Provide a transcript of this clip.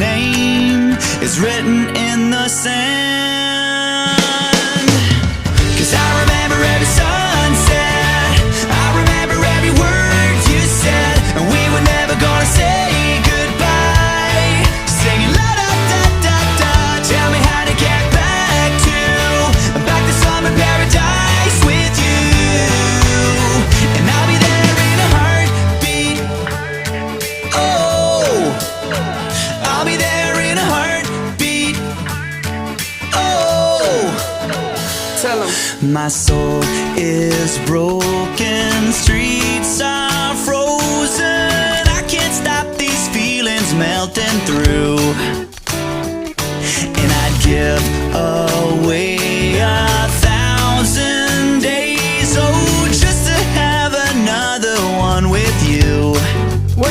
name is written in the sand. 'Cause I remember every sunset, I remember every word you said, and we were never gonna say goodbye. Singing la da da da da, tell me how to get back to summer paradise with you. And I'll be there in a heartbeat. Oh, I'll be there in a heartbeat. Oh, tell 'em. My soul is broken, streets are frozen. I can't stop these feelings melting through.